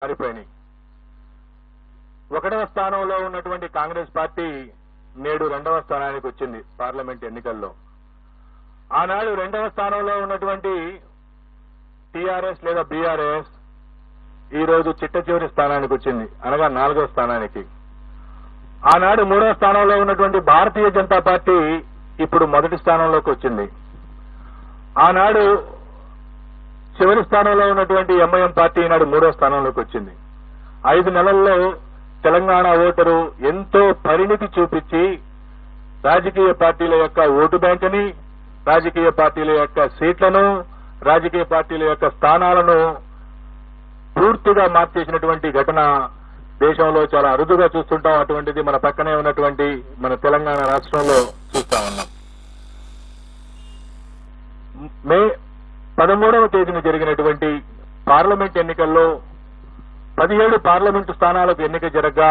మారిపోయినాయి. ఒకటవ స్థానంలో ఉన్నటువంటి కాంగ్రెస్ పార్టీ నేడు రెండవ స్థానానికి వచ్చింది పార్లమెంట్ ఎన్నికల్లో. ఆనాడు రెండవ స్థానంలో ఉన్నటువంటి టీఆర్ఎస్ లేదా బీఆర్ఎస్ ఈ రోజు చిట్ట చివరి స్థానానికి వచ్చింది, అనగా నాలుగవ స్థానానికి. ఆనాడు మూడవ స్థానంలో ఉన్నటువంటి భారతీయ జనతా పార్టీ ఇప్పుడు మొదటి స్థానంలోకి వచ్చింది. ఆనాడు చివరి స్థానంలో ఉన్నటువంటి ఎంఐఎం పార్టీ ఈనాడు మూడో స్థానంలోకి వచ్చింది. 5 నెలల్లో తెలంగాణ ఓటరు ఎంతో పరిణితి చూపించి రాజకీయ పార్టీల యొక్క ఓటు బ్యాంకుని, రాజకీయ పార్టీల యొక్క సీట్లను, రాజకీయ పార్టీల యొక్క స్థానాలను పూర్తిగా మార్చేసినటువంటి ఘటన దేశంలో చాలా అరుదుగా చూస్తుంటాం. అటువంటిది మన పక్కనే ఉన్నటువంటి మన తెలంగాణ రాష్ట్రంలో చూస్తా ఉన్నాం. మే 13వ తేదీన జరిగినటువంటి పార్లమెంట్ ఎన్నికల్లో 17 పార్లమెంటు స్థానాలకు ఎన్నిక జరగగా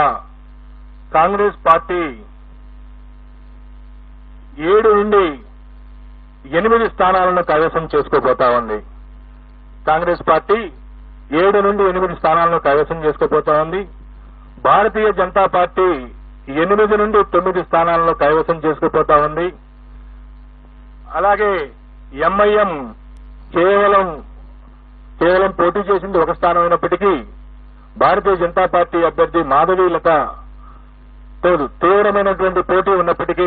కాంగ్రెస్ పార్టీ 7 నుండి 8 స్థానాలను కైవసం చేసుకోబోతా ఉంది. కాంగ్రెస్ పార్టీ 7 నుండి 8 స్థానాలను కైవసం చేసుకోబోతా ఉంది. భారతీయ జనతా పార్టీ 8 నుండి 9 స్థానాలను కైవసం చేసుకోబోతా ఉంది. అలాగే ఎంఐఎం కేవలం పోటీ చేసింది ఒక స్థానం అయినప్పటికీ భారతీయ జనతా పార్టీ అభ్యర్థి మాధవీలత తీవ్రమైనటువంటి పోటీ ఉన్నప్పటికీ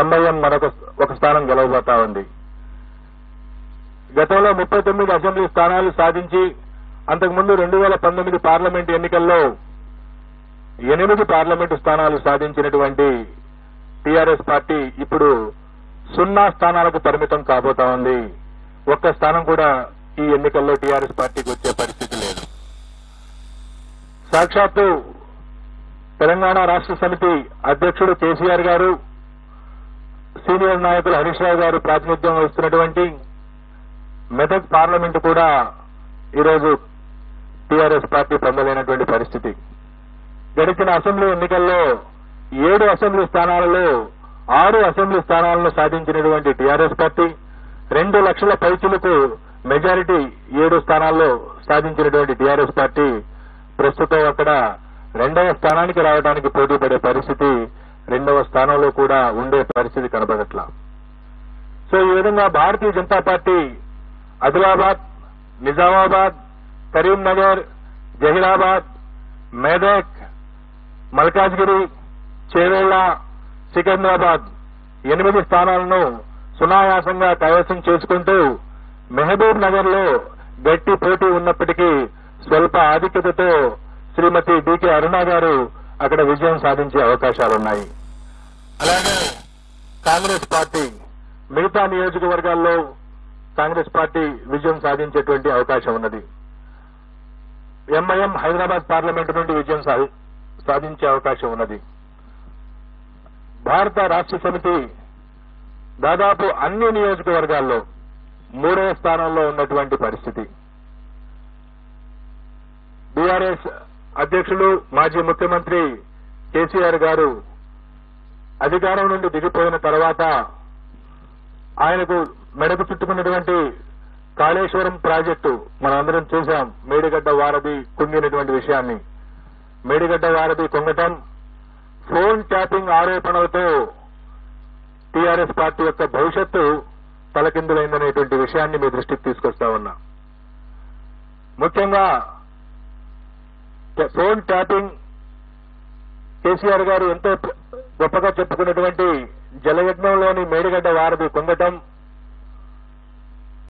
ఎంఐఎం ఒక స్థానం గెలవబోతా ఉంది. గతంలో 39 అసెంబ్లీ స్థానాలు సాధించి అంతకుముందు 2019 పార్లమెంట్ ఎన్నికల్లో 8 పార్లమెంటు స్థానాలు సాధించినటువంటి టీఆర్ఎస్ పార్టీ ఇప్పుడు 0 స్థానాలకు పరిమితం కాబోతా ఉంది. ఒక్క స్థానం కూడా ఈ ఎన్నికల్లో టీఆర్ఎస్ పార్టీకి వచ్చే పరిస్థితి లేదు. సాక్షాత్తు తెలంగాణ రాష్ట్ర సమితి అధ్యక్షుడు కేసీఆర్ గారు, సీనియర్ నాయకులు హరీష్ రావు గారు ప్రాతినిధ్యం వహిస్తున్నటువంటి మెదక్ పార్లమెంటు కూడా ఈరోజు టీఆర్ఎస్ పార్టీ పొందలేనటువంటి పరిస్థితి. గడిచిన అసెంబ్లీ ఎన్నికల్లో 7 అసెంబ్లీ స్థానాలలో 6 అసెంబ్లీ స్థానాలను సాధించినటువంటి టీఆర్ఎస్ పార్టీ 2 లక్షల పైచిలకు మెజారిటీ 7 స్థానాల్లో సాధించినటువంటి టీఆర్ఎస్ పార్టీ ప్రస్తుతం అక్కడ 2వ స్థానానికి రావడానికి పోటీ పడే పరిస్థితి, 2వ స్థానంలో కూడా ఉండే పరిస్థితి కనబడట్లా. సో ఈ విధంగా భారతీయ జనతా పార్టీ ఆదిలాబాద్, నిజామాబాద్, కరీంనగర్, జహీరాబాద్, మెదక్, మల్కాజ్గిరి, చేవెళ్ల, సికింద్రాబాద్ 8 స్థానాలను సునాయాసంగా కైవసం చేసుకుంటూ మహబూబ్ నగర్ లో గట్టి పోటీ ఉన్నప్పటికీ స్వల్ప ఆధిక్యతతో శ్రీమతి డికే అరుణ గారు అక్కడ విజయం సాధించే అవకాశాలున్నాయి. అలాగే కాంగ్రెస్ పార్టీ మిగతా నియోజకవర్గాల్లో కాంగ్రెస్ పార్టీ విజయం సాధించేటువంటి అవకాశం ఉన్నది. ఎంఐఎం హైదరాబాద్ పార్లమెంటు నుండి విజయం సాధించే అవకాశం ఉన్నది. భారత రాష్ట్ర సమితి దాదాపు అన్ని నియోజకవర్గాల్లో 3వ స్థానంలో ఉన్నటువంటి పరిస్థితి. బీఆర్ఎస్ అధ్యక్షులు మాజీ ముఖ్యమంత్రి కేసీఆర్ గారు అధికారం నుండి దిగిపోయిన తర్వాత ఆయనకు మెడకు చుట్టుకున్నటువంటి కాళేశ్వరం ప్రాజెక్టు మనందరం చూశాం. మేడిగడ్డ వారధి కుంగినటువంటి విషయాన్ని, మేడిగడ్డ వారధి కుంగటం, ఫోన్ ట్యాపింగ్ ఆరోపణలతో టీఆర్ఎస్ పార్టీ యొక్క భవిష్యత్తు తలకిందులైందనేటువంటి విషయాన్ని మీ దృష్టికి తీసుకొస్తా ఉన్నా. ముఖ్యంగా ఫోన్ ట్యాపింగ్, కేసీఆర్ గారు ఎంతో గొప్పగా చెప్పుకున్నటువంటి జలయజ్ఞంలోని మేడిగడ్డ వారధి కుంగటం,